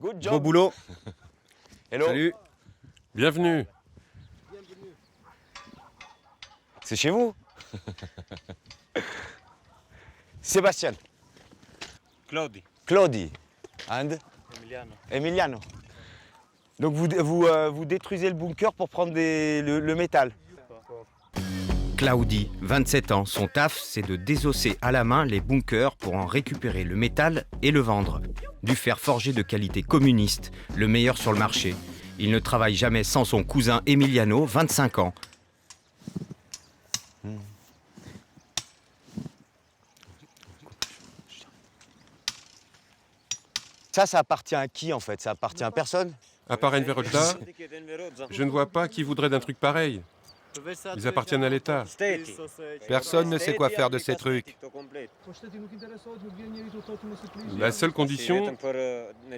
Good Beau job. boulot. Hello. Salut. Bienvenue. C'est chez vous? Sébastien. Claudi. Claudi. And Emiliano. Emiliano. Donc vous détruisez le bunker pour prendre le métal. Claudi, 27 ans, son taf, c'est de désosser à la main les bunkers pour en récupérer le métal et le vendre. Du fer forgé de qualité communiste, le meilleur sur le marché. Il ne travaille jamais sans son cousin Emiliano, 25 ans. Ça appartient à qui en fait? Ça appartient à personne? À part Enverotza, je ne vois pas qui voudrait d'un truc pareil. Ils appartiennent à l'État. Personne ne sait quoi faire de ces trucs. La seule condition,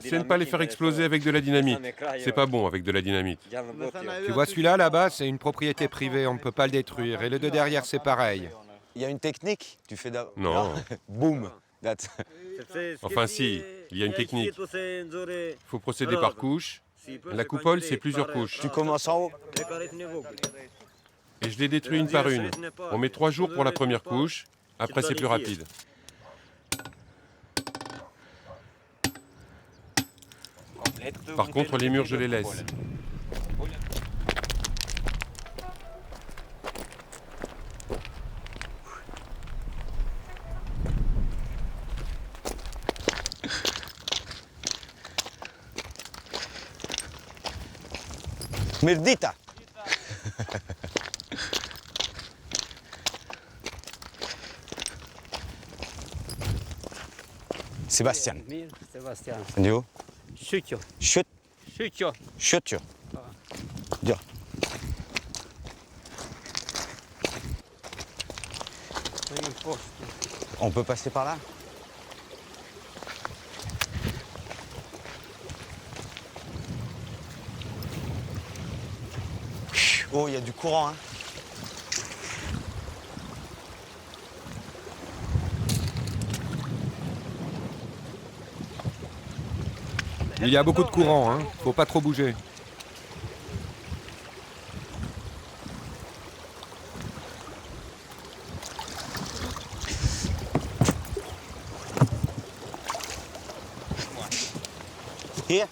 c'est de ne pas les faire exploser avec de la dynamite. C'est pas bon avec de la dynamite. Tu vois celui-là là-bas, c'est une propriété privée, on ne peut pas le détruire. Et le de derrière, c'est pareil. Il y a une technique? Tu fais d'abord. Non. Boum. That's- Enfin si, il y a une technique. Il faut procéder par couches. La coupole, c'est plusieurs couches. Tu commences en haut. Et je les détruis une par une. On met 3 jours pour la première couche. Après, c'est plus rapide. Par contre, les murs, je les laisse. Merdita. Sébastien. Sebastian. Andiamo. Sciucchio. Chut. Sciucchio. Chut. Dio. On peut passer par là? Oh, il y a du courant, hein. Il y a beaucoup de courant, hein. Faut pas trop bouger. Here?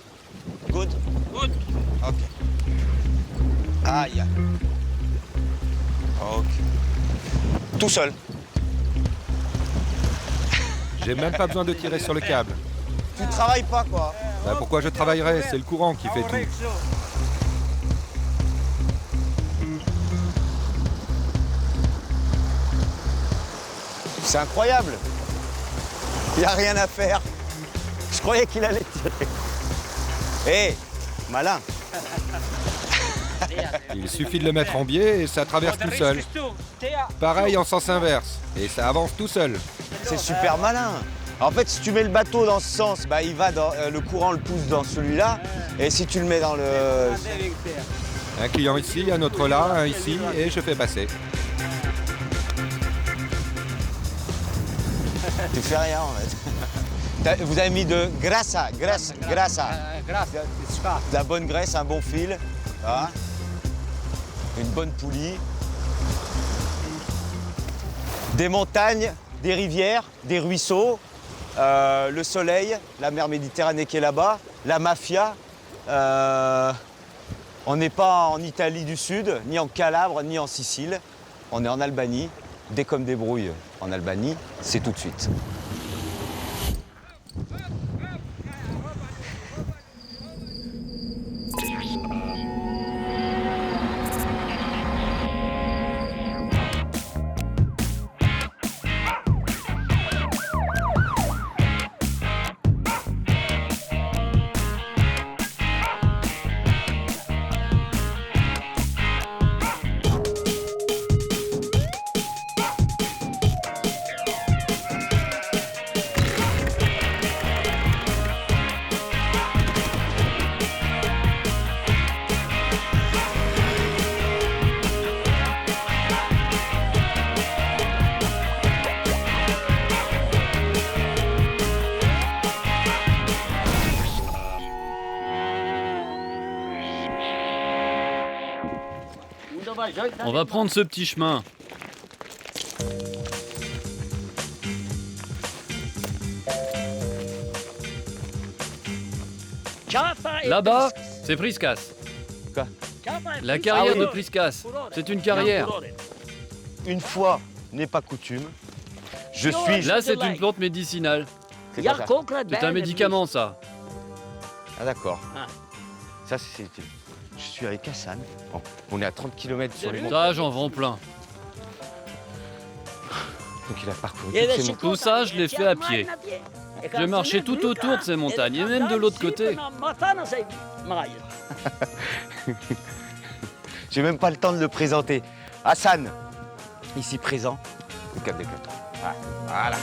Good? Good. Ok. Aïe. Ok. Tout seul. J'ai même pas besoin de tirer sur le câble. Tu travailles pas, quoi. Bah, pourquoi je travaillerais? C'est le courant qui fait tout. C'est incroyable. Il n'y a rien à faire. Je croyais qu'il allait tirer. Hé, malin. Il suffit de le mettre en biais et ça traverse tout seul. Pareil en sens inverse. Et ça avance tout seul. C'est super malin. En fait, si tu mets le bateau dans ce sens, bah, il va dans, le courant le pousse dans celui-là. Et si tu le mets dans le... Un client ici, un autre là, un ici, et je fais passer. Tu fais rien, en fait. Vous avez mis de grassa. De la bonne graisse, un bon fil. Voilà. Une bonne poulie. Des montagnes, des rivières, des ruisseaux. Le soleil, la mer Méditerranée qui est là-bas. La mafia. On n'est pas en Italie du Sud, ni en Calabre, ni en Sicile. On est en Albanie. Dès comme des brouilles en Albanie, c'est tout de suite. On va prendre ce petit chemin. Là-bas, c'est Priscas. Quoi? La carrière Ah oui. de Priscas. C'est une carrière. Une fois n'est pas coutume, je suis... Là, c'est une plante médicinale. C'est quoi ça? C'est un médicament, ça. Ah d'accord. Ah. Ça c'est... Je suis avec Hassan. Bon, on est à 30 km sur les montagnes. Ça, j'en vends plein. Donc il a parcouru Eh toutes ces montagnes. Tout ça, je l'ai fait à pied. J'ai marché tout autour de ces montagnes, et même de l'autre côté. J'ai même pas le temps de le présenter. Hassan, ici présent, le Cap des Clatons. Voilà.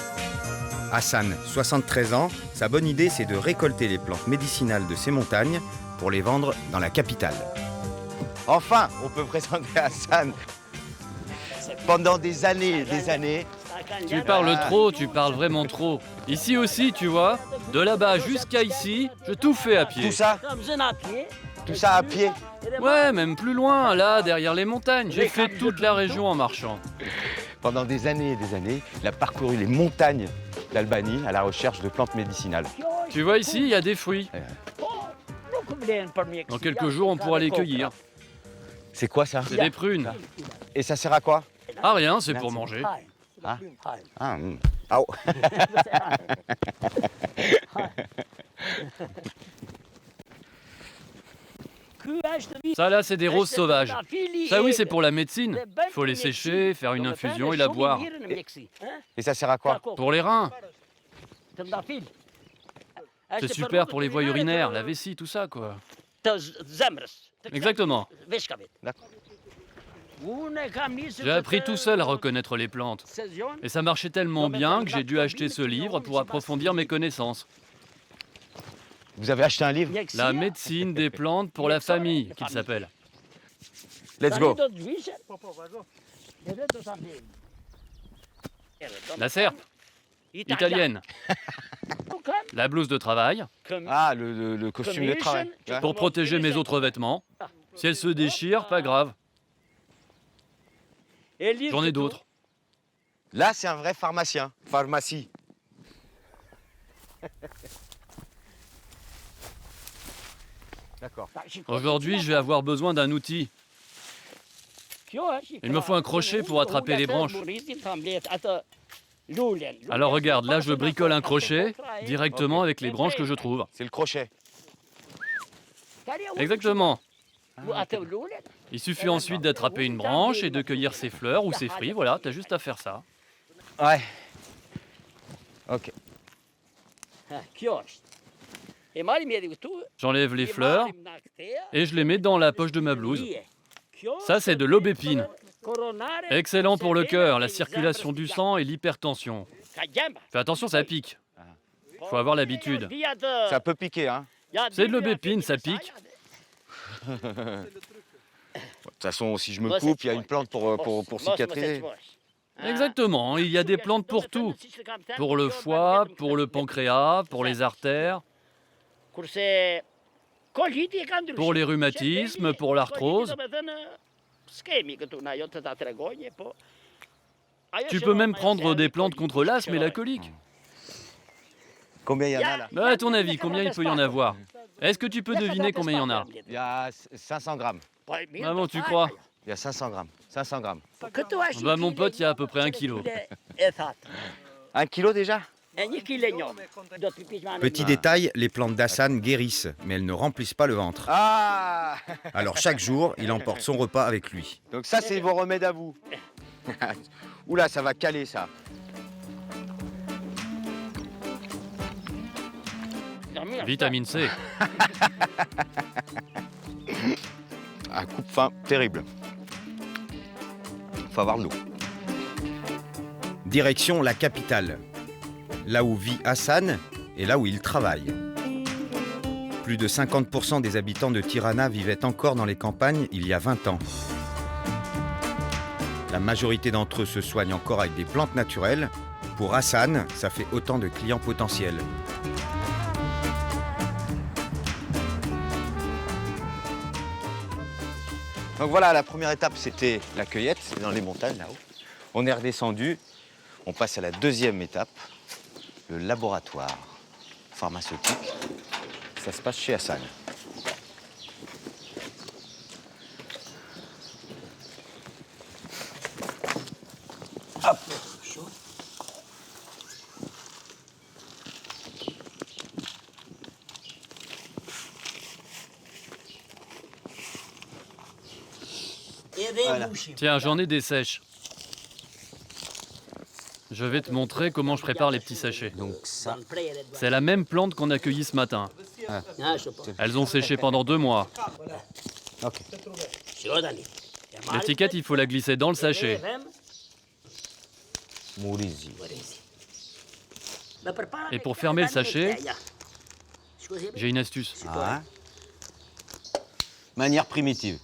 Hassan, 73 ans, sa bonne idée c'est de récolter les plantes médicinales de ces montagnes pour les vendre dans la capitale. Enfin, on peut présenter Hassan. Pendant des années et des années, Tu parles trop, tu parles vraiment trop. Ici aussi, tu vois, de là-bas jusqu'à ici, je tout fais à pied. tout ça à pied. Ouais, même plus loin, là, derrière les montagnes. J'ai fait toute la région en marchant. Pendant des années et des années, il a parcouru les montagnes d'Albanie à la recherche de plantes médicinales. Tu vois ici, il y a des fruits. Dans quelques jours, on pourra les cueillir. C'est quoi ça? C'est des prunes. Et ça sert à quoi? Ah rien, c'est pour manger. Ah, Ah oh. Ça là, c'est des roses sauvages. Ça oui, c'est pour la médecine. Il faut les sécher, faire une infusion et la boire. Et ça sert à quoi? Pour les reins. C'est super pour les voies urinaires, la vessie, tout ça quoi. Exactement. D'accord. J'ai appris tout seul à reconnaître les plantes. Et ça marchait tellement bien que j'ai dû acheter ce livre pour approfondir mes connaissances. Vous avez acheté un livre? La médecine des plantes pour la famille, qu'il s'appelle. Let's go. La serpe, italienne. La blouse de travail, Ah, le costume de travail. Ouais. pour protéger mes autres vêtements. Si elle se déchire, pas grave. J'en ai d'autres. Là, c'est un vrai pharmacien. Pharmacie. D'accord. Aujourd'hui, je vais avoir besoin d'un outil. Il me faut un crochet pour attraper les branches. Alors regarde, là je bricole un crochet directement avec les branches que je trouve. C'est le crochet. Exactement. Il suffit ensuite d'attraper une branche et de cueillir ses fleurs ou ses fruits. Voilà, t'as juste à faire ça. Ouais. Ok. J'enlève les fleurs et je les mets dans la poche de ma blouse. Ça, c'est de l'aubépine. Excellent pour le cœur, la circulation du sang et l'hypertension. Fais attention, ça pique. Faut avoir l'habitude. Ça peut piquer, hein. C'est de l'aubépine, ça pique. De toute façon, si je me coupe, il y a une plante pour cicatriser. Exactement, il y a des plantes pour tout. Pour le foie, pour le pancréas, pour les artères, pour les rhumatismes, pour l'arthrose. Tu peux même prendre des plantes contre l'asthme et la colique. Combien il y en a là? Mais à ton avis, combien il peut y en avoir? Est-ce que tu peux deviner combien il y en a? Il y a 500 grammes. Maman, tu crois? Il y a 500 grammes. 500 grammes. Bah mon pote, il y a à peu près 1 kilo. 1 kilo déjà? Petit détail, les plantes d'Hassan guérissent, mais elles ne remplissent pas le ventre. Ah! Alors chaque jour, il emporte son repas avec lui. Donc ça, c'est vos remèdes à vous. Oula, ça va caler ça. Vitamine C. Un coupe-faim terrible. Faut avoir de l'eau. Direction la capitale, là où vit Hassan et là où il travaille. Plus de 50% des habitants de Tirana vivaient encore dans les campagnes il y a 20 ans. La majorité d'entre eux se soignent encore avec des plantes naturelles. Pour Hassan, ça fait autant de clients potentiels. Donc voilà, la première étape, c'était la cueillette, c'est dans les montagnes là-haut. On est redescendu, on passe à la deuxième étape, le laboratoire pharmaceutique. Ça se passe chez Hassan. Hop. Voilà. Tiens, j'en ai des sèches. Je vais te montrer comment je prépare les petits sachets. Donc ça, C'est la même plante qu'on a cueillie ce matin. Elles ont séché pendant 2 mois. ok. L'étiquette, il faut la glisser dans le sachet. Mourisi. Et pour fermer le sachet, j'ai une astuce. Ah. Manière primitive.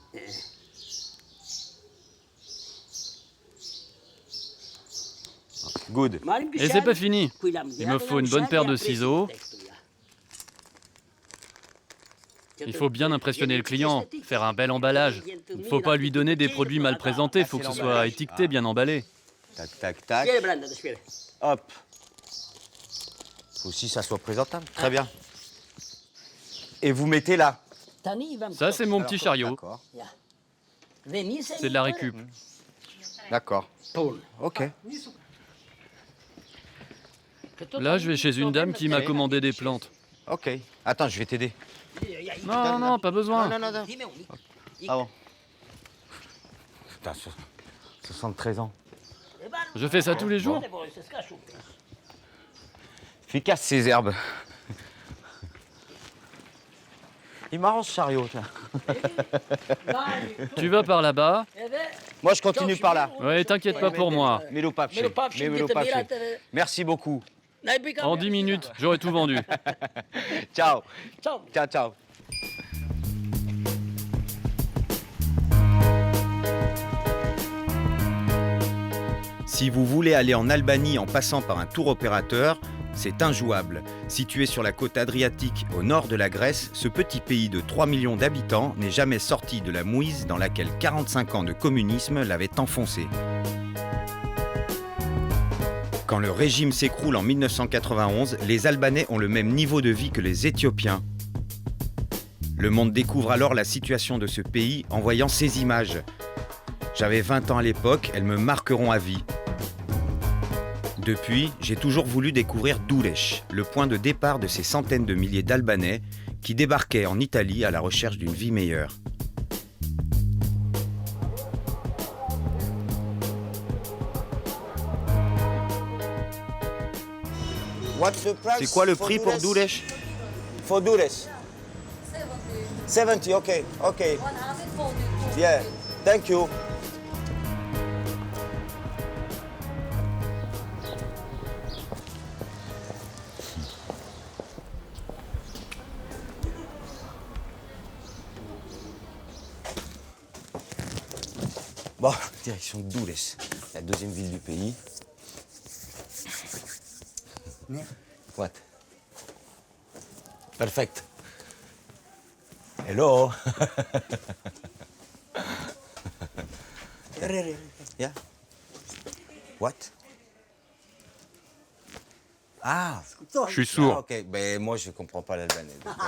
Good. Et c'est pas fini. Il me faut une bonne paire de ciseaux. Il faut bien impressionner le client, faire un bel emballage. Il ne faut pas lui donner des produits mal présentés, il faut que ce soit étiqueté, bien emballé. Tac, tac, tac. Hop. Faut aussi que ça soit présentable. Très bien. Et vous mettez là. Ça, c'est mon petit chariot. D'accord. C'est de la récup. D'accord. Ok. Là, je vais chez une dame qui m'a commandé des plantes. Ok. Attends, je vais t'aider. Non, non, pas besoin. Non. Ah bon. Putain, 73 ans. Je fais ça tous les jours. Efficace ces herbes. Il m'arrange ce chariot, tiens. Tu vas par là-bas. Moi, je continue par là. Ouais, t'inquiète pas pour moi. Milo papche. Merci beaucoup. En 10 minutes, j'aurai tout vendu. Ciao. Ciao. Si vous voulez aller en Albanie en passant par un tour opérateur, c'est injouable. Situé sur la côte adriatique au nord de la Grèce, ce petit pays de 3 millions d'habitants n'est jamais sorti de la mouise dans laquelle 45 ans de communisme l'avaient enfoncé. Quand le régime s'écroule en 1991, les Albanais ont le même niveau de vie que les Éthiopiens. Le monde découvre alors la situation de ce pays en voyant ces images. J'avais 20 ans à l'époque, elles me marqueront à vie. Depuis, j'ai toujours voulu découvrir Durrës, le point de départ de ces centaines de milliers d'Albanais qui débarquaient en Italie à la recherche d'une vie meilleure. C'est quoi le prix pour Durrës? For Durrës. 70, ok. Yeah, thank you. Bon, direction de Durrës, la deuxième ville du pays. What? Perfect. Hello. Yeah. What? Ah. Je suis sourd. Ah, ok, ben moi je comprends pas l'albanais. Donc, «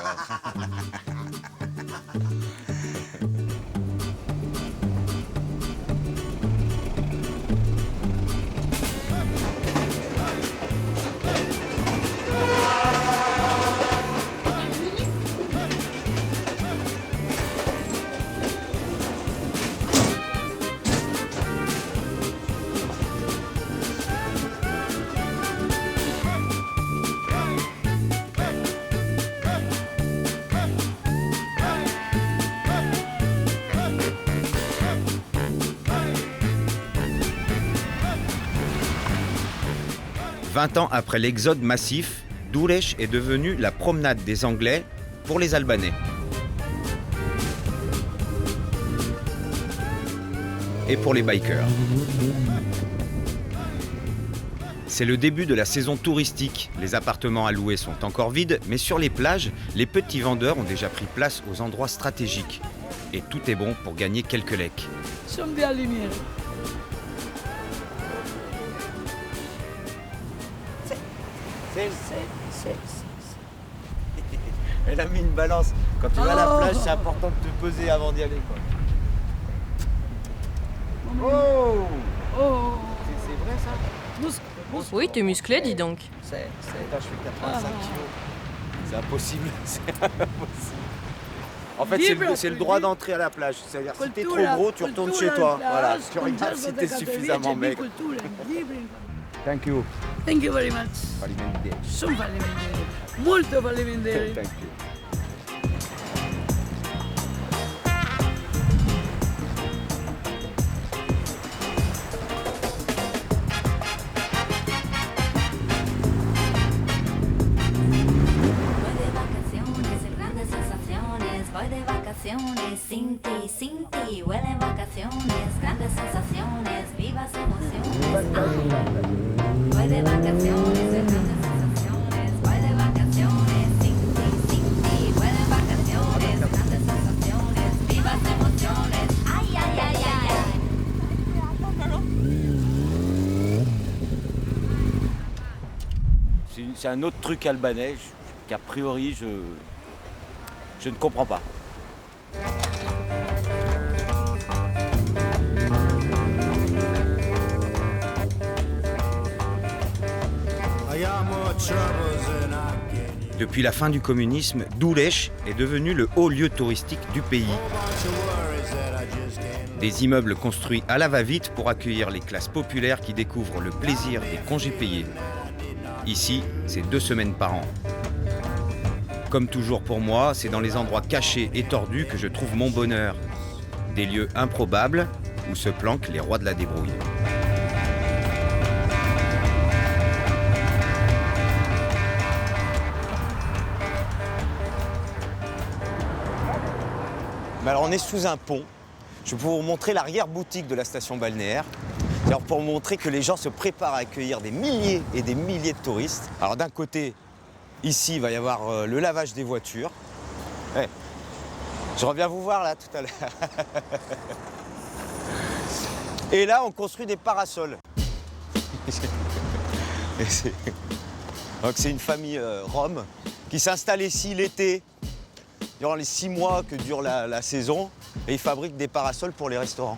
20 ans après l'exode massif, Durrës est devenue la promenade des Anglais pour les Albanais. Et pour les bikers. C'est le début de la saison touristique. Les appartements à louer sont encore vides, mais sur les plages, les petits vendeurs ont déjà pris place aux endroits stratégiques. et tout est bon pour gagner quelques lecs. Sont bien alignés. Elle a mis une balance. Quand tu vas à la plage, c'est important de te peser avant d'y aller, quoi. Oh, Oh. c'est vrai ça? Oui, t'es musclé, dis donc. Attends, je fais 85 kilos. C'est impossible. C'est impossible. En fait, c'est le droit d'entrée à la plage. C'est-à-dire, si t'es trop gros, tu retournes chez toi. Voilà, tu regardes si t'es suffisamment maigre. Thank you. Thank you very much. Fallimenti. Sono fallimenti. Molto fallimenti. Thank you. Voy de vacaciones, sin ti, huelen vacaciones, grandes sensaciones, vivas emociones. Voy de vacaciones, grandes sensaciones, voy de vacaciones, sin ti, huelen vacaciones, grandes sensaciones, vivas emociones. Ay, ay, ay, ay, ay. C'est un autre truc albanais qu'a priori je ne comprends pas. Depuis la fin du communisme, Dulej est devenu le haut lieu touristique du pays. Des immeubles construits à la va-vite pour accueillir les classes populaires qui découvrent le plaisir des congés payés. Ici, c'est 2 semaines par an. Comme toujours pour moi, c'est dans les endroits cachés et tordus que je trouve mon bonheur. Des lieux improbables où se planquent les rois de la débrouille. Mais alors on est sous un pont. Je vais vous montrer l'arrière-boutique de la station balnéaire. Alors pour vous montrer que les gens se préparent à accueillir des milliers et des milliers de touristes. Alors d'un côté, ici, il va y avoir le lavage des voitures. Ouais. Je reviens vous voir là tout à l'heure. Et là, on construit des parasols. Donc c'est une famille rome qui s'installe ici l'été, durant les 6 mois que dure la saison, et ils fabriquent des parasols pour les restaurants.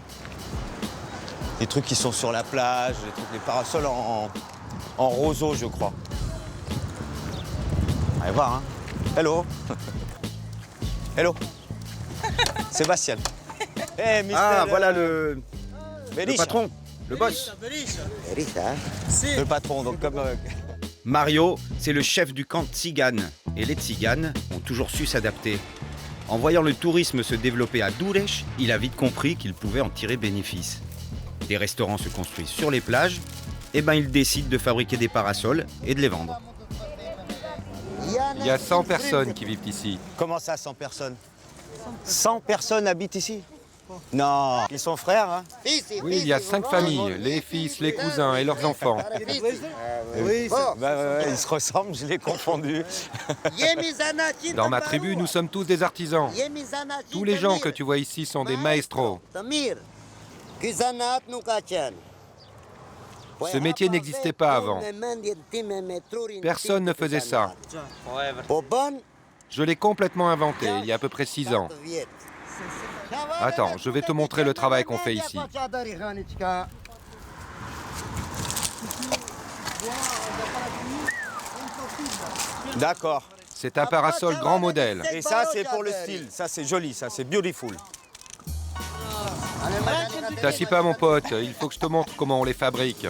Des trucs qui sont sur la plage, des parasols en roseau, je crois. Allez voir, hein. Hello. Hello. Sébastien. Hey, Mister. Ah, voilà le Berisha. patron, le boss. Le patron, donc comme... Mario, c'est le chef du camp Tzigane. Et les Tziganes ont toujours su s'adapter. En voyant le tourisme se développer à Dulej, il a vite compris qu'il pouvait en tirer bénéfice. Des restaurants se construisent sur les plages, et ben il décide de fabriquer des parasols et de les vendre. Il y a 100 personnes qui vivent ici. Comment ça, 100 personnes? 100 personnes habitent ici? Non. Ils sont frères, hein? Oui, il y a 5 familles, les fils, les cousins et leurs enfants. Oui, ouais, ils se ressemblent, je l'ai confondu. Dans ma tribu, nous sommes tous des artisans. Tous les gens que tu vois ici sont des maestros. Ce métier n'existait pas avant. Personne ne faisait ça. Je l'ai complètement inventé il y a à peu près 6 ans. Attends, je vais te montrer le travail qu'on fait ici. D'accord. C'est un parasol grand modèle. Et ça, c'est pour le style. Ça, c'est joli, ça, c'est beautiful. T'assis pas, mon pote, il faut que je te montre comment on les fabrique.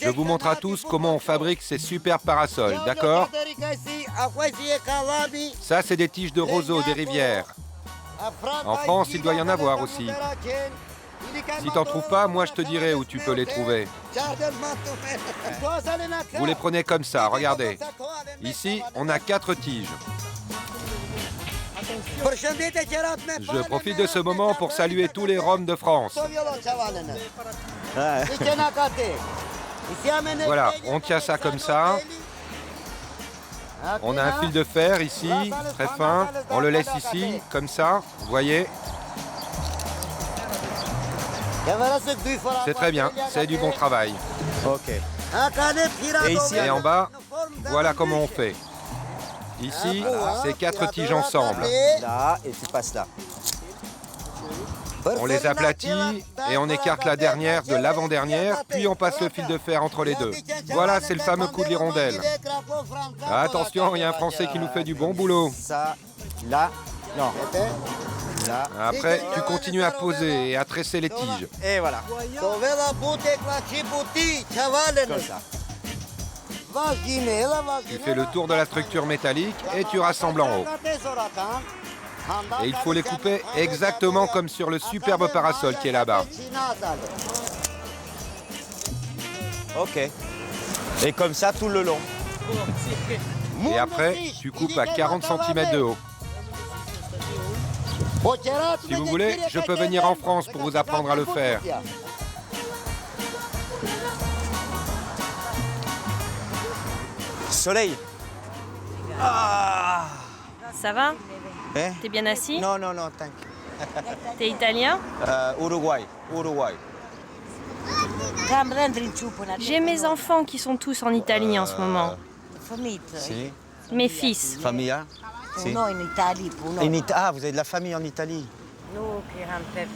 Je vous montre à tous comment on fabrique ces super parasols, d'accord? Ça, c'est des tiges de roseau des rivières. En France, il doit y en avoir aussi. Si t'en trouves pas, moi je te dirai où tu peux les trouver. Vous les prenez comme ça, regardez. Ici, on a 4 tiges. Je profite de ce moment pour saluer tous les Roms de France. Voilà, on tient ça comme ça. On a un fil de fer ici, très fin. On le laisse ici, comme ça, vous voyez. C'est très bien, c'est du bon travail. Ok. Et ici et en bas, voilà comment on fait. Ici, c'est 4 tiges ensemble. Là, et tu passes là. On les aplatit et on écarte la dernière de l'avant-dernière, puis on passe le fil de fer entre les deux. Voilà, c'est le fameux coup de l'hirondelle. Attention, il y a un Français qui nous fait du bon boulot. Ça, là, non. Là. Après, tu continues à poser et à tresser les tiges. Et voilà. Comme ça. Tu fais le tour de la structure métallique et tu rassembles en haut. Et il faut les couper exactement comme sur le superbe parasol qui est là-bas. Ok. Et comme ça tout le long. Et après, tu coupes à 40 cm de haut. Si vous voulez, je peux venir en France pour vous apprendre à le faire. Soleil. Ah. Ça va? Eh? T'es bien assis? Non, non, non, t'inquiète. T'es italien? Uruguay. J'ai mes enfants qui sont tous en Italie en ce moment. Si. Mes fils. Famiglia? Si. Ah, vous avez de la famille en Italie.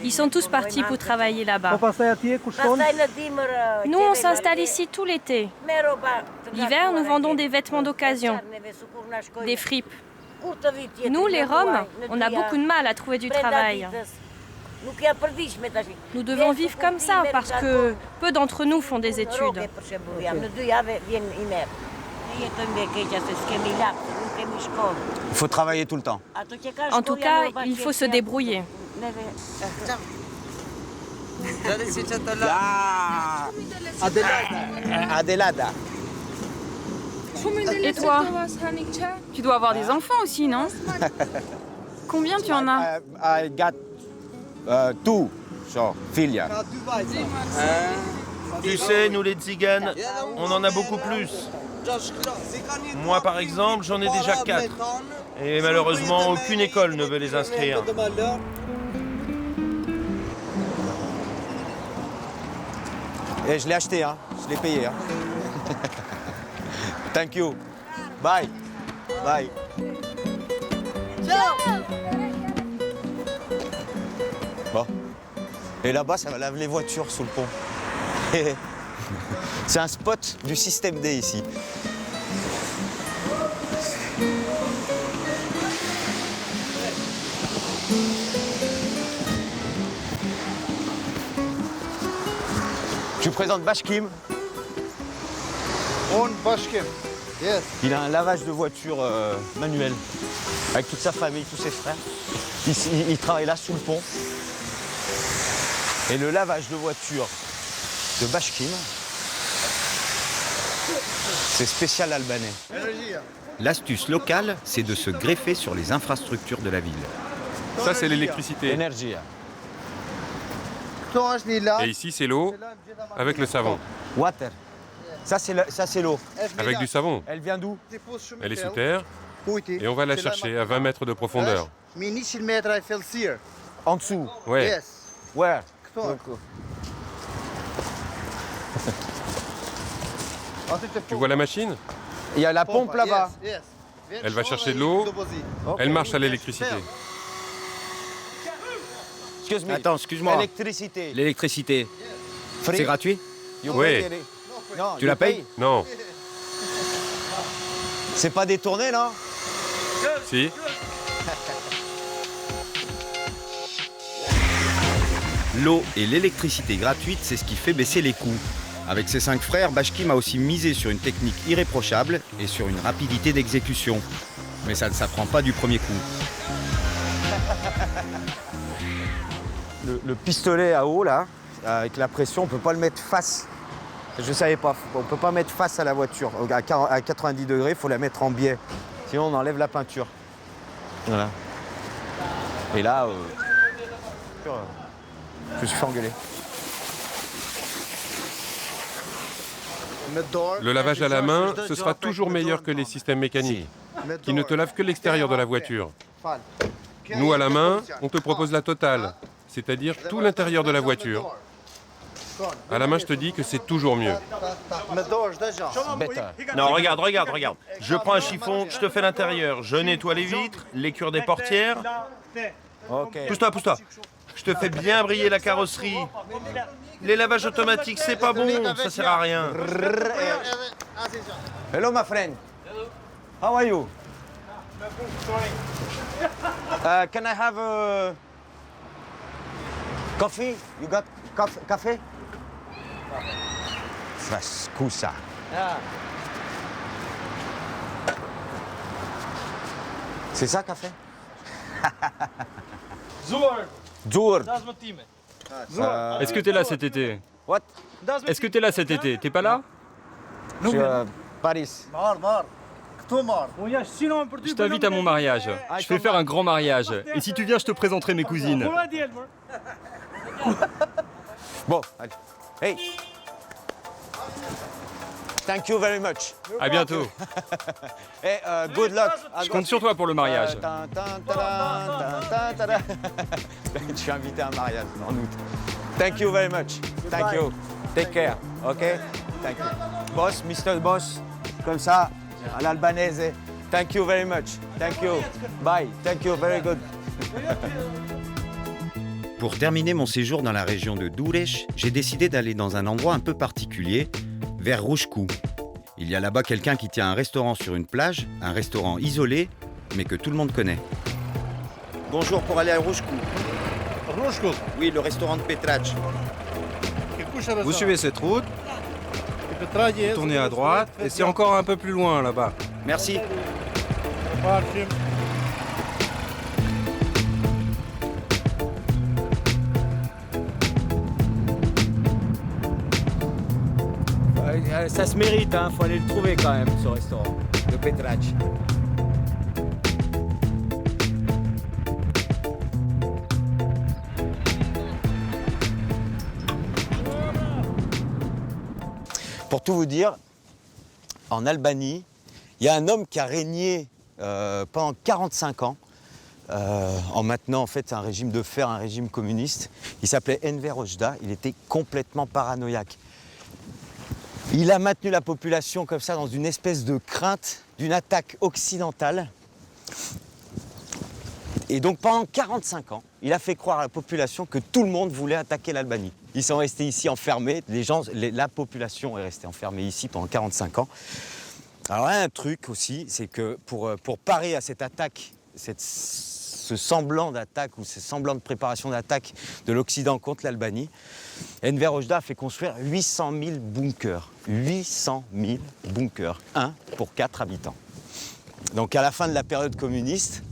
Ils sont tous partis pour travailler là-bas. Nous, on s'installe ici tout l'été. L'hiver, nous vendons des vêtements d'occasion, des fripes. Nous, les Roms, on a beaucoup de mal à trouver du travail. Nous devons vivre comme ça parce que peu d'entre nous font des études. Il faut travailler tout le temps. En tout cas, il faut se débrouiller. Adelada. Et toi? Tu dois avoir des enfants aussi, non? Combien tu en as? I got two, so, figlia. Tu sais, nous les tziganes, on en a beaucoup plus. Moi, par exemple, j'en ai déjà 4. Et malheureusement, aucune école ne veut les inscrire. Et je l'ai acheté, hein. Je l'ai payé. Hein. Thank you. Bye. Bye. Bon. Et là-bas, ça va laver les voitures sous le pont. C'est un spot du système D ici. Je vous présente Bashkim. Bashkim. Yes. Il a un lavage de voiture manuel avec toute sa famille, tous ses frères. Il travaille là sous le pont. Et le lavage de voiture de Bashkim, c'est spécial albanais. L'astuce locale, c'est de se greffer sur les infrastructures de la ville. Ça, c'est l'électricité. Énergie. Et ici, c'est l'eau avec le savon. Water. Ça, c'est l'eau. Avec du savon. Elle vient d'où? Elle est sous terre et on va la chercher à 20 mètres de profondeur. En dessous? Ouais. Ouais. Tu vois la machine? Il y a la pompe là-bas. Elle va chercher de l'eau, elle marche à l'électricité. Attends, excuse-moi. L'électricité. L'électricité, c'est gratuit? Oui. Tu la payes? Non. C'est pas détourné, non? Si. L'eau et l'électricité gratuite, c'est ce qui fait baisser les coûts. Avec ses 5 frères, Bashkim a aussi misé sur une technique irréprochable et sur une rapidité d'exécution. Mais ça ne s'apprend pas du premier coup. Le pistolet à eau, là, avec la pression, on ne peut pas le mettre face. Je ne savais pas. On ne peut pas mettre face à la voiture. À 90 degrés, il faut la mettre en biais. Sinon, on enlève la peinture. Voilà. Et là, je me suis fait engueuler. Le lavage à la main, ce sera toujours meilleur que les systèmes mécaniques, qui ne te lavent que l'extérieur de la voiture. Nous, à la main, on te propose la totale, c'est-à-dire tout l'intérieur de la voiture. À la main, je te dis que c'est toujours mieux. Non, regarde. Je prends un chiffon, je te fais l'intérieur. Je nettoie les vitres, les cures des portières. Pousse-toi. Je te fais bien briller la carrosserie. Les lavages automatiques, c'est pas bon, ça sert à rien. Hello, my friend. How are you? Can I have a coffee? You got coffee? Scusa. C'est ça, café? Zour. Est-ce que t'es là cet été? What? Est-ce que t'es là cet été? T'es pas là? Paris. Je t'invite à mon mariage. Je vais faire un grand mariage. Et si tu viens, je te présenterai mes cousines. Bon, allez. Hey. Thank you very much. À bientôt. Hey, good luck. Je compte sur toi pour le mariage. Je suis invité à un mariage en août. Thank you very much. Thank you. Take care. OK? Thank you. Boss, Mr. Boss, comme ça, à l'albanaise. Thank you very much. Thank you. Bye. Thank you. Very good. Pour terminer mon séjour dans la région de Durres, j'ai décidé d'aller dans un endroit un peu particulier, vers Roușcu. Il y a là-bas quelqu'un qui tient un restaurant sur une plage, un restaurant isolé, mais que tout le monde connaît. Bonjour, pour aller à Roușcu. Roușcu? Oui, le restaurant de Petrache. Vous suivez cette route, tournez à droite, et c'est encore un peu plus loin là-bas. Merci. Ça se mérite, hein. Faut aller le trouver quand même, ce restaurant de Petrache. Pour tout vous dire, en Albanie, il y a un homme qui a régné pendant 45 ans, en maintenant en fait un régime de fer, un régime communiste. Il s'appelait Enver Hoxha, il était complètement paranoïaque. Il a maintenu la population comme ça dans une espèce de crainte d'une attaque occidentale. Et donc pendant 45 ans, il a fait croire à la population que tout le monde voulait attaquer l'Albanie. Ils sont restés ici enfermés, la population est restée enfermée ici pendant 45 ans. Alors il y a un truc aussi, c'est que pour parer à cette attaque, ce semblant d'attaque ou ce semblant de préparation d'attaque de l'Occident contre l'Albanie, Enver Hoxha a fait construire 800 000 bunkers. 800 000 bunkers, 1 pour 4 habitants. Donc à la fin de la période communiste,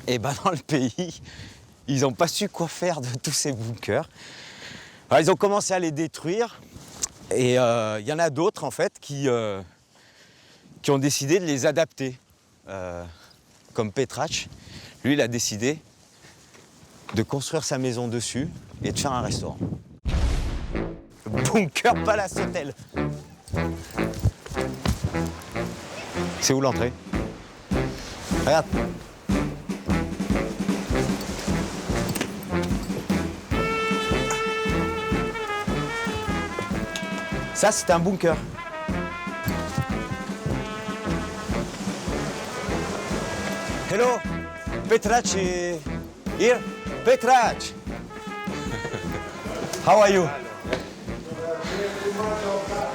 dans le pays, ils n'ont pas su quoi faire de tous ces bunkers. Alors, ils ont commencé à les détruire et il y en a d'autres en fait qui ont décidé de les adapter. Comme Petrache, lui il a décidé de construire sa maison dessus et de faire un restaurant. Bunker Palace Hotel. C'est où l'entrée? Regarde. Ça, c'est un bunker. Hello, Petrache here. Petrache. How are you?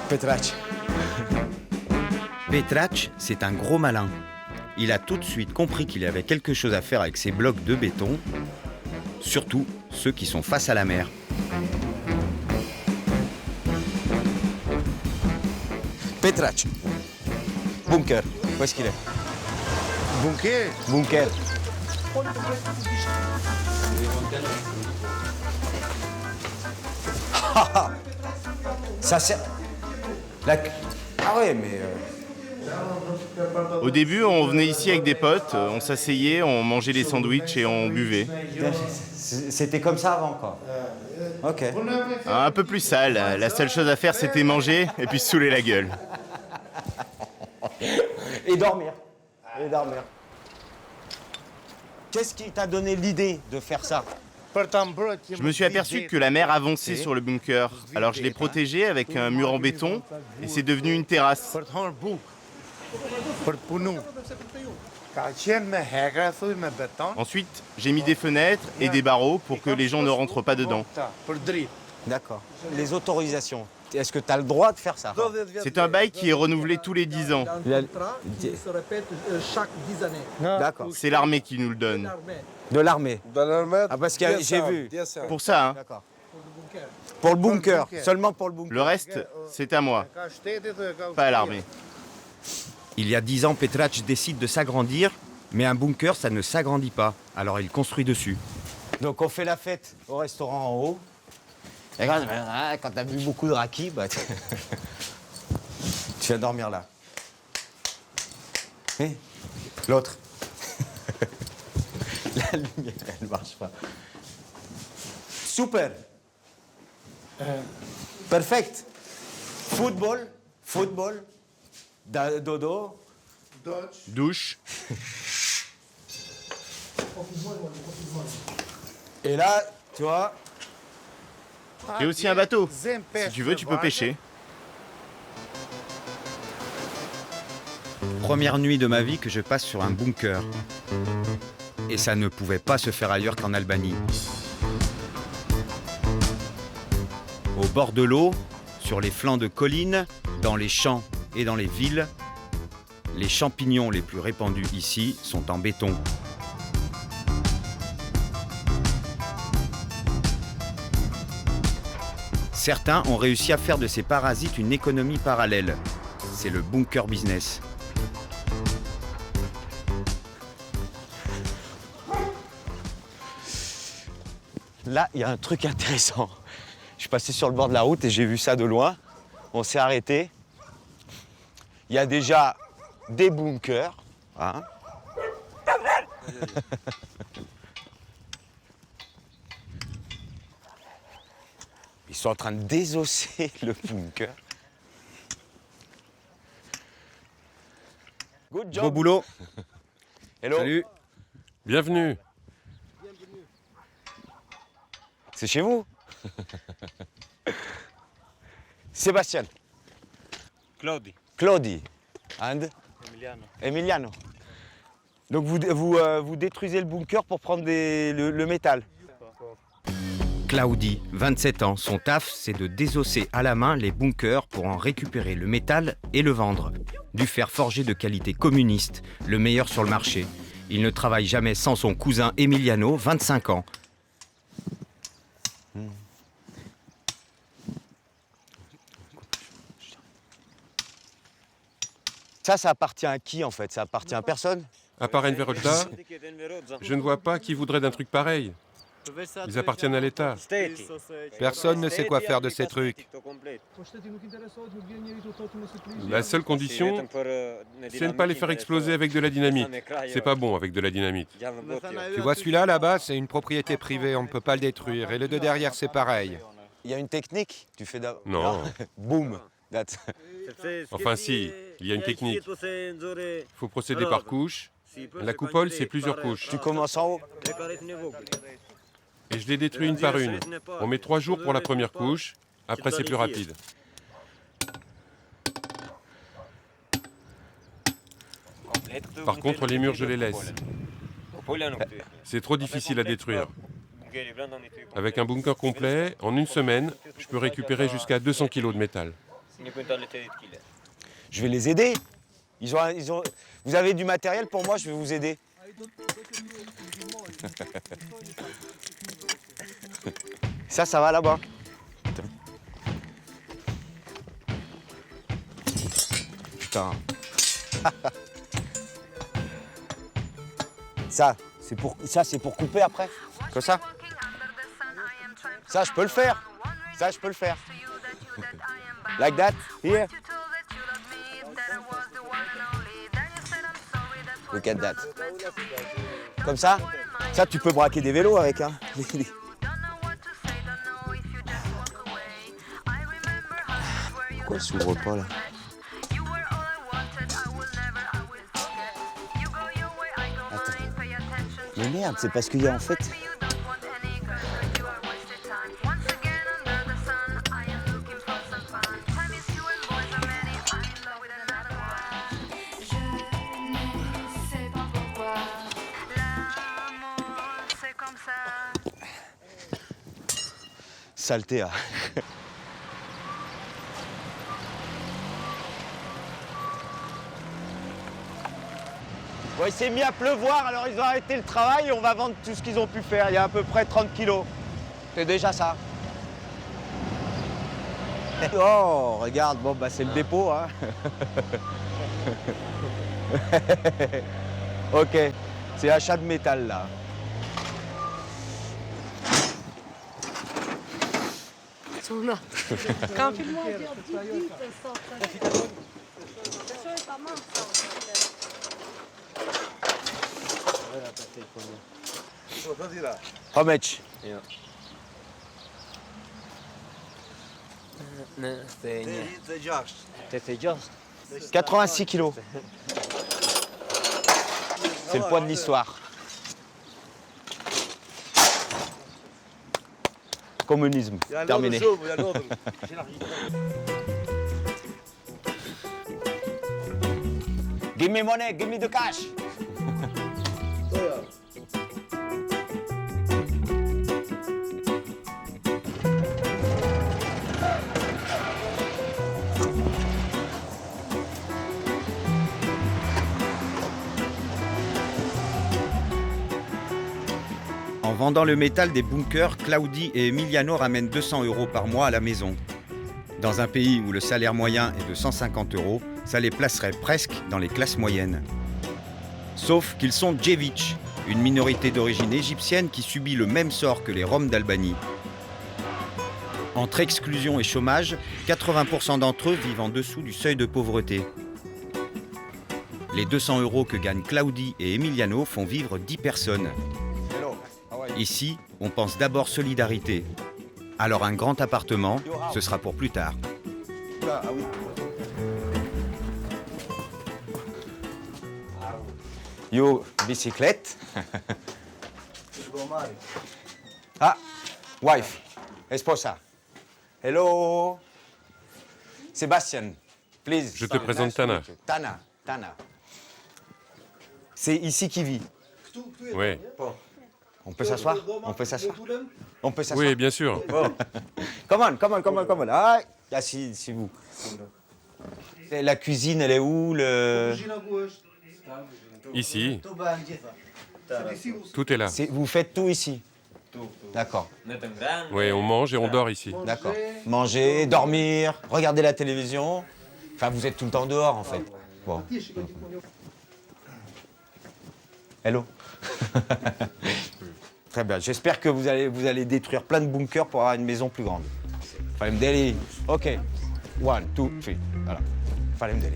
Petrache. Petrache, c'est un gros malin. Il a tout de suite compris qu'il y avait quelque chose à faire avec ces blocs de béton, surtout ceux qui sont face à la mer. Petrache. Bunker. Où est-ce qu'il est? Bunker? Bunker. Ça c'est... Ah ouais, mais Au début, on venait ici avec des potes, on s'asseyait, on mangeait des sandwichs et on buvait. C'était comme ça avant, quoi. Ok. Un peu plus sale. La seule chose à faire, c'était manger et puis se saouler la gueule. Et dormir. Qu'est-ce qui t'a donné l'idée de faire ça? Je me suis aperçu que la mer avançait sur le bunker. Alors je l'ai protégé avec un mur en béton et c'est devenu une terrasse. Ensuite, j'ai mis des fenêtres et des barreaux pour que les gens ne rentrent pas dedans. D'accord. Les autorisations, est-ce que tu as le droit de faire ça? C'est un bail qui est renouvelé tous les 10 ans. se répète chaque 10 années. D'accord. C'est l'armée qui nous le donne. De l'armée? Ah, parce que j'ai vu. Pour ça, hein. D'accord. Pour le bunker, seulement pour le bunker. Le reste, c'est à moi, pas à l'armée. Il y a 10 ans, Petrac décide de s'agrandir, mais un bunker, ça ne s'agrandit pas. Alors il construit dessus. Donc on fait la fête au restaurant en haut. Et quand t'as bu beaucoup de raki, bah, tu vas dormir là. Et l'autre. La lumière, elle marche pas. Super. Perfect. Football. Dodo. Douche. Et là, tu vois. Et aussi un bateau. Si tu veux, tu peux pêcher. Première nuit de ma vie que je passe sur un bunker. Et ça ne pouvait pas se faire ailleurs qu'en Albanie. Au bord de l'eau, sur les flancs de collines, dans les champs et dans les villes, les champignons les plus répandus ici sont en béton. Certains ont réussi à faire de ces parasites une économie parallèle. C'est le bunker business. Là, il y a un truc intéressant. Je suis passé sur le bord de la route et j'ai vu ça de loin. On s'est arrêté. Il y a déjà des bunkers. Hein. Ils sont en train de désosser le bunker. Good job. Beau boulot. Hello. Salut. Bienvenue. C'est chez vous? Sébastien. Claudi. And Emiliano. Donc vous détruisez le bunker pour prendre le métal. Claudi, 27 ans, son taf, c'est de désosser à la main les bunkers pour en récupérer le métal et le vendre. Du fer forgé de qualité communiste, le meilleur sur le marché. Il ne travaille jamais sans son cousin Emiliano, 25 ans. Ça appartient à qui en fait? Ça appartient à personne? À part Enverojda, je ne vois pas qui voudrait d'un truc pareil. Ils appartiennent à l'État. Personne ne sait quoi faire de ces trucs. La seule condition, c'est de ne pas les faire exploser avec de la dynamite. C'est pas bon avec de la dynamite. Tu vois celui-là, là-bas, c'est une propriété privée, on ne peut pas le détruire. Et le de derrière, c'est pareil. Il y a une technique? Tu fais Non. Boum. Enfin si, il y a une technique. Il faut procéder par couches. La coupole, c'est plusieurs couches. Tu commences en haut. Et je les détruis une par une. On met 3 jours pour la première couche. Après, c'est plus rapide. Par contre, les murs, je les laisse. C'est trop difficile à détruire. Avec un bunker complet, en une semaine, je peux récupérer jusqu'à 200 kg de métal. Je vais les aider. Ils ont... Vous avez du matériel pour moi, je vais vous aider. Ça va là-bas. Putain. Ça, c'est pour couper après. Comme ça. Ça, je peux le faire. Like that, here. Look at that. Comme ça, tu peux braquer des vélos avec, hein. Pourquoi elle s'ouvre pas là? Attends. Mais merde, c'est parce qu'il y a en fait... Saleté, hein. Bon, il s'est mis à pleuvoir, alors ils ont arrêté le travail et on va vendre tout ce qu'ils ont pu faire. Il y a à peu près 30 kilos. C'est déjà ça. Oh, regarde, bon, bah, c'est le dépôt, hein. Ok, c'est achat de métal, là. How much? 86 kilos. C'est le poids de l'histoire. Communisme, terminé. Give me money, give me the cash. En vendant le métal des bunkers, Claudi et Emiliano ramènent 200 € par mois à la maison. Dans un pays où le salaire moyen est de 150 €, ça les placerait presque dans les classes moyennes. Sauf qu'ils sont Djevic, une minorité d'origine égyptienne qui subit le même sort que les Roms d'Albanie. Entre exclusion et chômage, 80% d'entre eux vivent en dessous du seuil de pauvreté. Les 200 € que gagnent Claudi et Emiliano font vivre 10 personnes. Ici, on pense d'abord solidarité. Alors un grand appartement, ce sera pour plus tard. Yo, bicyclette. Ah, wife, esposa. Hello. Sébastien, please. Je te présente Tana. Tana. C'est ici qu'il vit. Oui. On peut s'asseoir? Oui, bien sûr. Bon. Come on. Ah, asseyez-vous. La cuisine, elle est où? Ici. Tout est là. Vous faites tout ici? D'accord. Oui, on mange et on dort ici. D'accord. Manger, dormir, regarder la télévision. Enfin, vous êtes tout le temps dehors, en fait. Bon. Hello. Très bien. J'espère que vous allez détruire plein de bunkers pour avoir une maison plus grande. Falem Deli. OK. 1, 2, 3. Voilà. Falem Deli.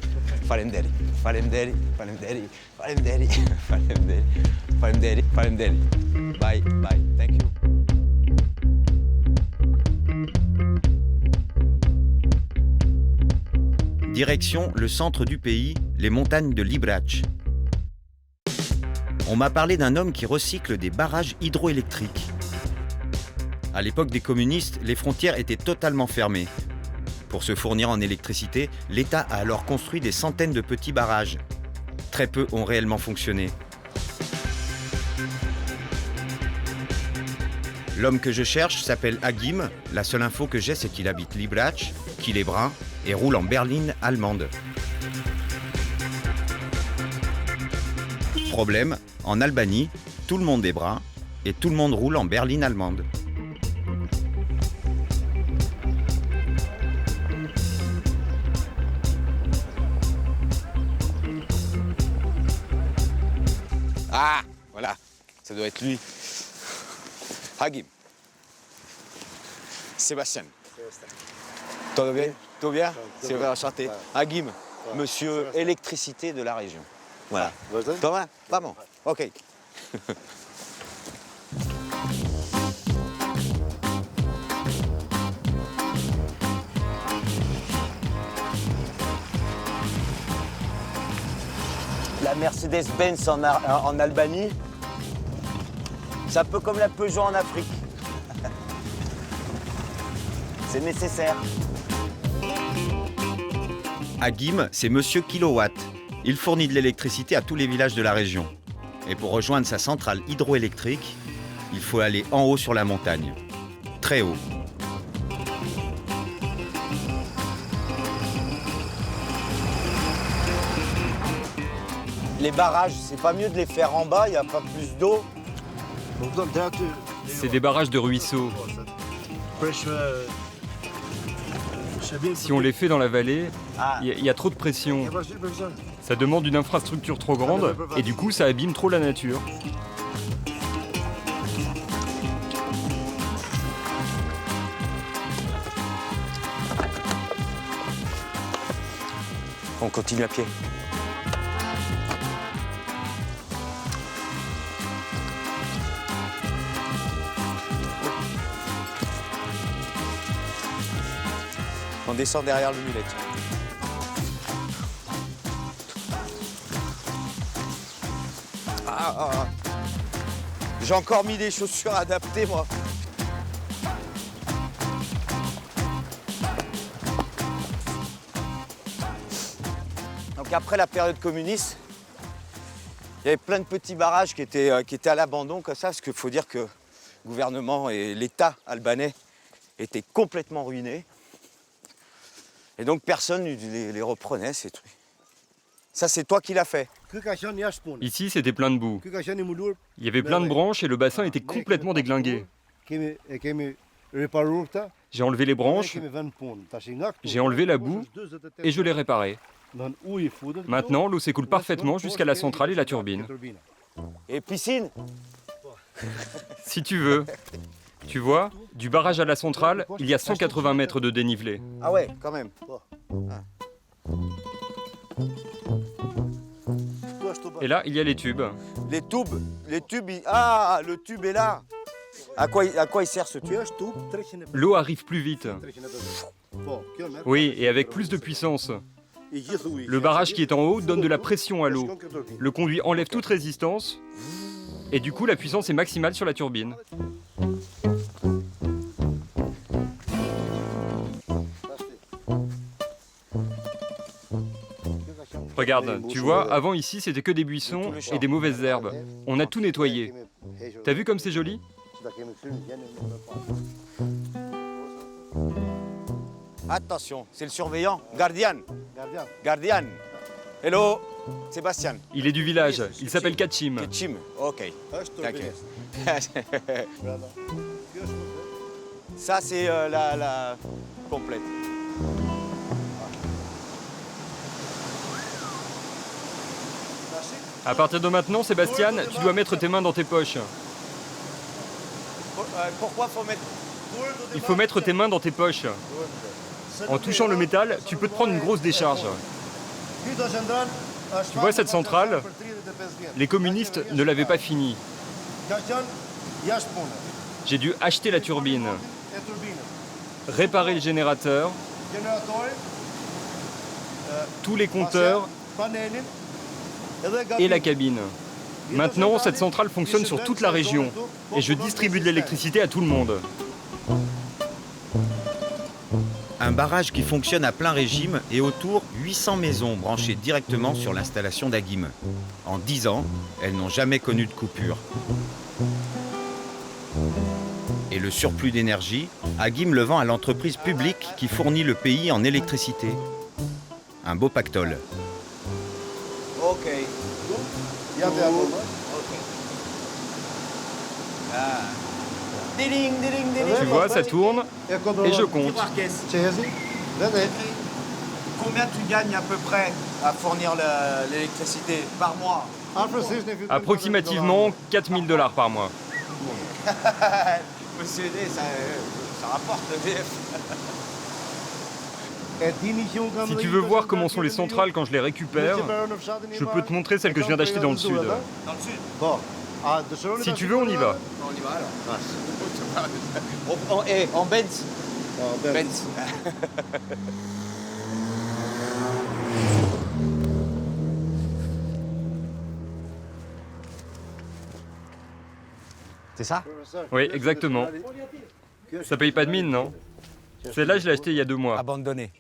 Bye. Thank you. Direction le centre du pays, les montagnes de Librač. On m'a parlé d'un homme qui recycle des barrages hydroélectriques. À l'époque des communistes, les frontières étaient totalement fermées. Pour se fournir en électricité, l'État a alors construit des centaines de petits barrages. Très peu ont réellement fonctionné. L'homme que je cherche s'appelle Agim. La seule info que j'ai, c'est qu'il habite Librač, qu'il est brun et roule en berline allemande. Problème, en Albanie, tout le monde est brun et tout le monde roule en berline allemande. Ah, voilà, ça doit être lui. Agim. Sébastien. Tout bien? Tout bien? C'est enchanté. Agim, monsieur électricité de la région. Voilà. Thomas, vamos. Ok. La Mercedes-Benz en Albanie, c'est un peu comme la Peugeot en Afrique. C'est nécessaire. Agim, c'est Monsieur Kilowatt. Il fournit de l'électricité à tous les villages de la région. Et pour rejoindre sa centrale hydroélectrique, il faut aller en haut sur la montagne. Très haut. Les barrages, c'est pas mieux de les faire en bas, il n'y a pas plus d'eau. C'est des barrages de ruisseaux. Si on les fait dans la vallée, il y a trop de pression. Ça demande une infrastructure trop grande et du coup ça abîme trop la nature. On continue à pied. On descend derrière le mulet. J'ai encore mis des chaussures adaptées, moi. Donc après la période communiste, il y avait plein de petits barrages qui étaient à l'abandon comme ça, parce qu'il faut dire que le gouvernement et l'État albanais étaient complètement ruinés. Et donc personne ne les reprenait, ces trucs. Ça, c'est toi qui l'as fait. Ici, c'était plein de boue. Il y avait plein de branches et le bassin était complètement déglingué. J'ai enlevé les branches, j'ai enlevé la boue et je l'ai réparé. Maintenant, l'eau s'écoule parfaitement jusqu'à la centrale et la turbine. Et piscine? Si tu veux. Tu vois, du barrage à la centrale, il y a 180 mètres de dénivelé. Ah ouais, quand même. Et là, il y a les tubes. Les tubes, ah, le tube est là. À quoi il sert ce tube? L'eau arrive plus vite. Oui, et avec plus de puissance. Le barrage qui est en haut donne de la pression à l'eau. Le conduit enlève toute résistance. Et du coup, la puissance est maximale sur la turbine. Regarde, tu vois, avant ici, c'était que des buissons et des mauvaises herbes. On a tout nettoyé. T'as vu comme c'est joli? Attention, c'est le surveillant. Gardian. Gardian. Hello, Sébastien. Il est du village, il s'appelle Kachim. Kachim, ok. T'inquiète. Ça, c'est la complète. À partir de maintenant, Sébastien, tu dois mettre tes mains dans tes poches. Pourquoi faut mettre... Il faut mettre tes mains dans tes poches. En touchant le métal, tu peux te prendre une grosse décharge. Tu vois cette centrale? Les communistes ne l'avaient pas finie. J'ai dû acheter la turbine, réparer le générateur, tous les compteurs et la cabine. Maintenant, cette centrale fonctionne sur toute la région et je distribue de l'électricité à tout le monde. Un barrage qui fonctionne à plein régime et autour 800 maisons branchées directement sur l'installation d'Agim. En 10 ans, elles n'ont jamais connu de coupure. Et le surplus d'énergie, Agim le vend à l'entreprise publique qui fournit le pays en électricité. Un beau pactole. Ok. Tu vois, ça tourne et je compte. Combien tu gagnes à peu près à fournir l'électricité par mois? Approximativement 4000 $ par mois. Monsieur D, ça rapporte le VF. Si tu veux voir comment sont les centrales quand je les récupère, je peux te montrer celle que je viens d'acheter dans le sud. Si tu veux, on y va. En Benz. Benz. C'est ça? Oui, exactement. Ça paye pas de mine, non? Celle-là, je l'ai achetée il y a 2 mois. Abandonné.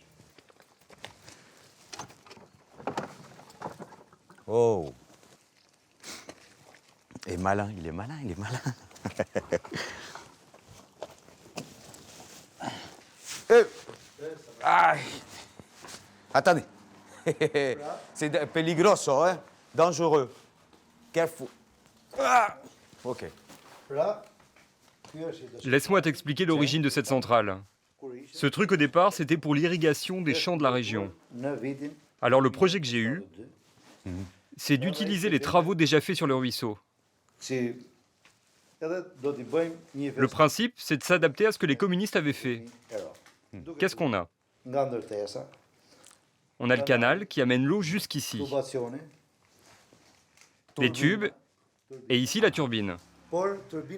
Oh. Il est malin, il est malin, il est malin. Aïe. Attendez. C'est peligroso, hein? Dangereux. Careful. Ah. Ok. Laisse-moi t'expliquer l'origine de cette centrale. Ce truc au départ, c'était pour l'irrigation des champs de la région. Alors le projet que j'ai eu, c'est d'utiliser les travaux déjà faits sur le ruisseau. Le principe, c'est de s'adapter à ce que les communistes avaient fait. Qu'est-ce qu'on a? On a le canal qui amène l'eau jusqu'ici. Les tubes, et ici la turbine.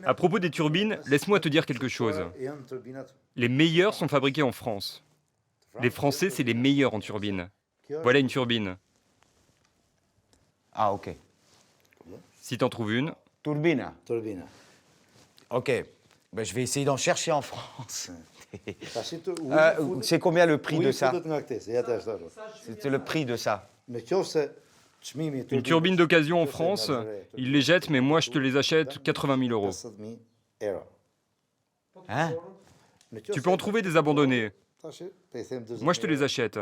À propos des turbines, laisse-moi te dire quelque chose. Les meilleures sont fabriquées en France. Les Français, c'est les meilleurs en turbine. Voilà une turbine. Ah, ok. Si t'en trouves une. Turbina. Ok. Ben, je vais essayer d'en chercher en France. C'est combien le prix de ça? C'est le prix de ça. Une turbine d'occasion en France, ils les jettent, mais moi je te les achète 80 000 €. Hein? Tu peux en trouver des abandonnés. Moi je te les achète.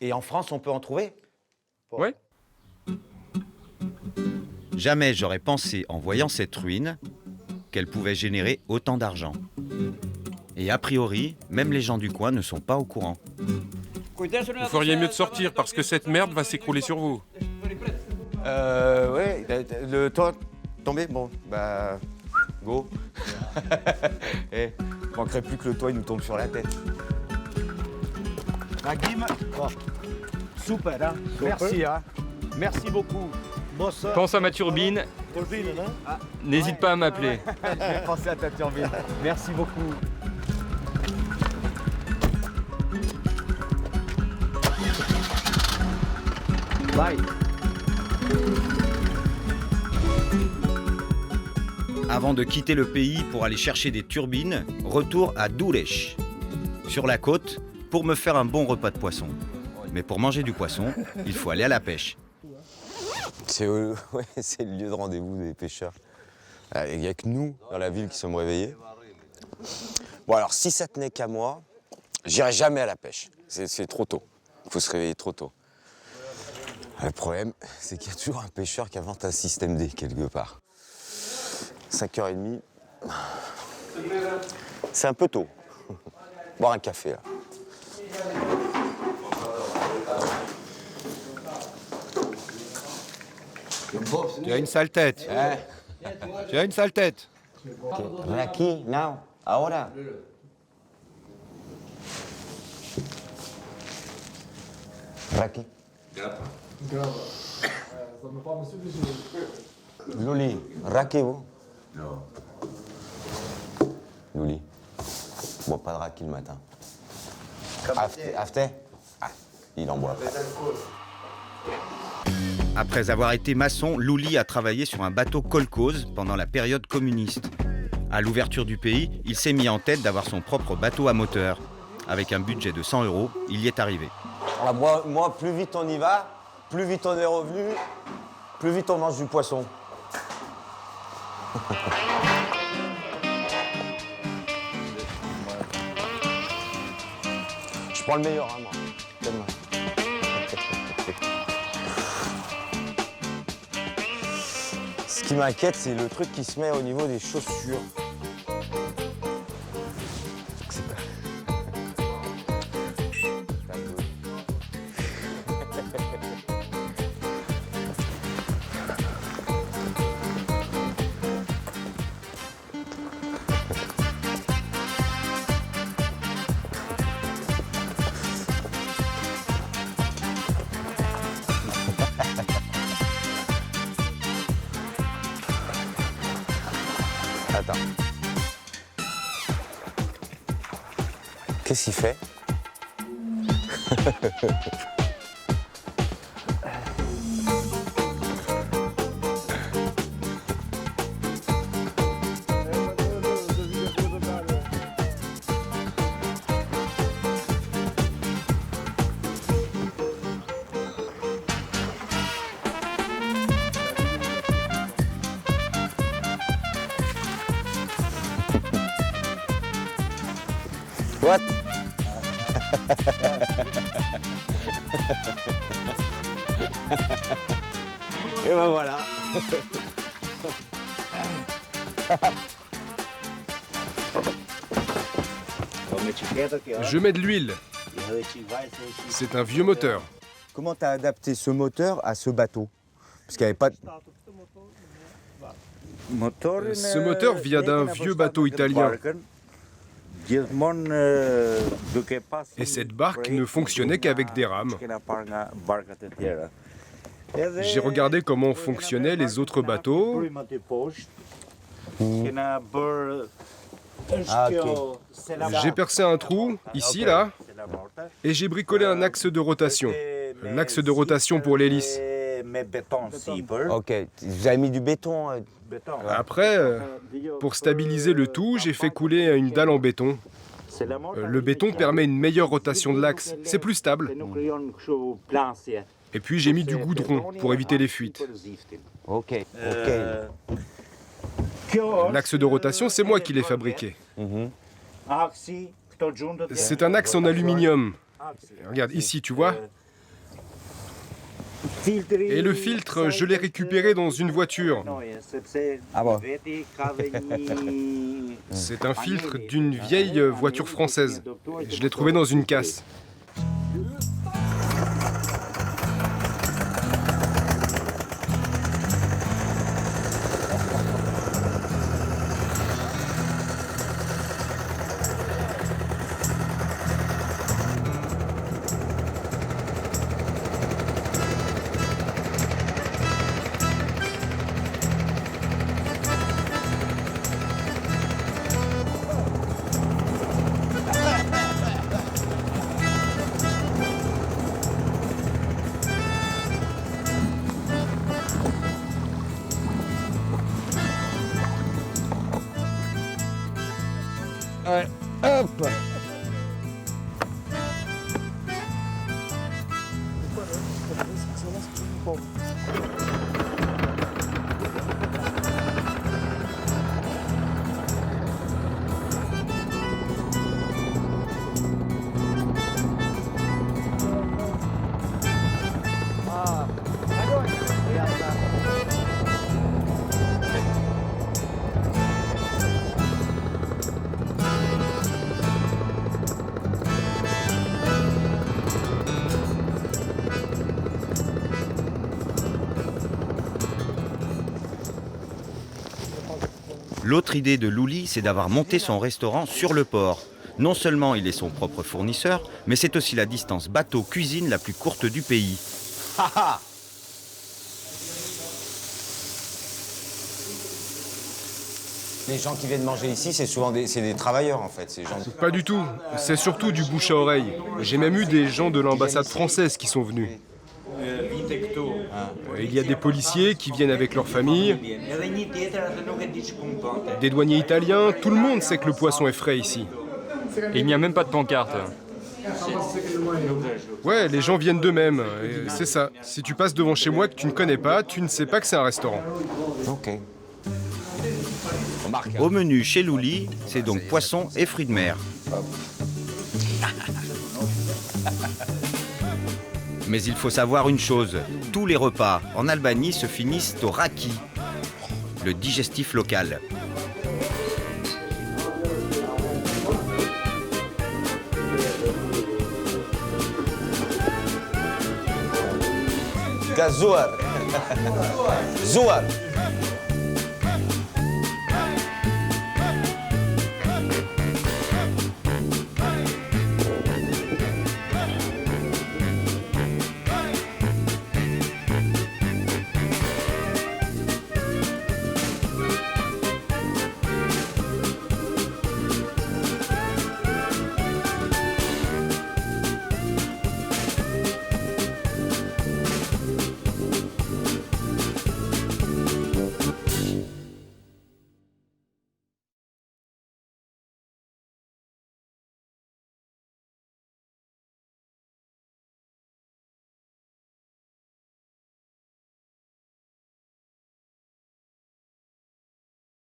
Et en France, on peut en trouver? Ouais. Jamais j'aurais pensé, en voyant cette ruine, qu'elle pouvait générer autant d'argent. Et a priori, même les gens du coin ne sont pas au courant. Vous feriez mieux de sortir parce que cette merde va s'écrouler sur vous. Ouais, le toit tombé, bon, bah, go. Eh, manquerait plus que le toit il nous tombe sur la tête. Naguim, oh. Super, hein. Merci, hein. Merci beaucoup. Pense à ma turbine. N'hésite pas à m'appeler. Je vais penser à ta turbine. Merci beaucoup. Bye. Avant de quitter le pays pour aller chercher des turbines, retour à Durres, sur la côte, pour me faire un bon repas de poisson. Mais pour manger du poisson, il faut aller à la pêche. C'est le lieu de rendez-vous des pêcheurs. Il n'y a que nous, dans la ville, qui sommes réveillés. Bon, alors, si ça tenait qu'à moi, j'irai jamais à la pêche. C'est trop tôt. Il faut se réveiller trop tôt. Le problème, c'est qu'il y a toujours un pêcheur qui invente un système D, quelque part. 5h30, c'est un peu tôt. Boire un café, là. Tu as une sale tête. Tu as une sale tête. Aquí, now, ahora. Raki. Luli, Raki, vous? Non. Luli. Bon, pas de Raki le matin. After? Ah, il en boit. Après avoir été maçon, Louli a travaillé sur un bateau kolkhoz pendant la période communiste. À l'ouverture du pays, il s'est mis en tête d'avoir son propre bateau à moteur. Avec un budget de 100 €, il y est arrivé. Alors moi, plus vite on y va, plus vite on est revenu, plus vite on mange du poisson. Je prends le meilleur, hein, moi. Donne-moi. Ce qui m'inquiète, c'est le truc qui se met au niveau des chaussures. C'est pas... attends. Qu'est-ce qu'il fait? What? Et ben voilà. Je mets de l'huile. C'est un vieux moteur. Comment tu as adapté ce moteur à ce bateau? Parce qu'il n'y avait pas de... Ce moteur vient d'un vieux bateau italien. Et cette barque ne fonctionnait qu'avec des rames. J'ai regardé comment fonctionnaient les autres bateaux. Ah, ok. J'ai percé un trou, ici, là, et j'ai bricolé un axe de rotation. L'axe de rotation pour l'hélice. Ok, vous avez mis du béton. Après, pour stabiliser le tout, j'ai fait couler une dalle en béton. Le béton permet une meilleure rotation de l'axe, c'est plus stable. Et puis j'ai mis du goudron pour éviter les fuites. Ok. L'axe de rotation, c'est moi qui l'ai fabriqué. C'est un axe en aluminium. Regarde, ici, tu vois. Et le filtre, je l'ai récupéré dans une voiture. Ah bon? C'est un filtre d'une vieille voiture française. Je l'ai trouvé dans une casse. Ouais, hop. L'autre idée de Louli, c'est d'avoir monté son restaurant sur le port. Non seulement il est son propre fournisseur, mais c'est aussi la distance bateau-cuisine la plus courte du pays. Les gens qui viennent manger ici, c'est souvent des travailleurs en fait. Ces gens... Pas du tout. C'est surtout du bouche à oreille. J'ai même eu des gens de l'ambassade française qui sont venus. Il y a des policiers qui viennent avec leur famille, des douaniers italiens, tout le monde sait que le poisson est frais ici. Et il n'y a même pas de pancarte. Ouais, les gens viennent d'eux-mêmes, c'est ça. Si tu passes devant chez moi que tu ne connais pas, tu ne sais pas que c'est un restaurant. Ok. Au menu chez Louli, c'est donc poisson et fruits de mer. Mais il faut savoir une chose, tous les repas en Albanie se finissent au raki, le digestif local. Gazoar. Zoar.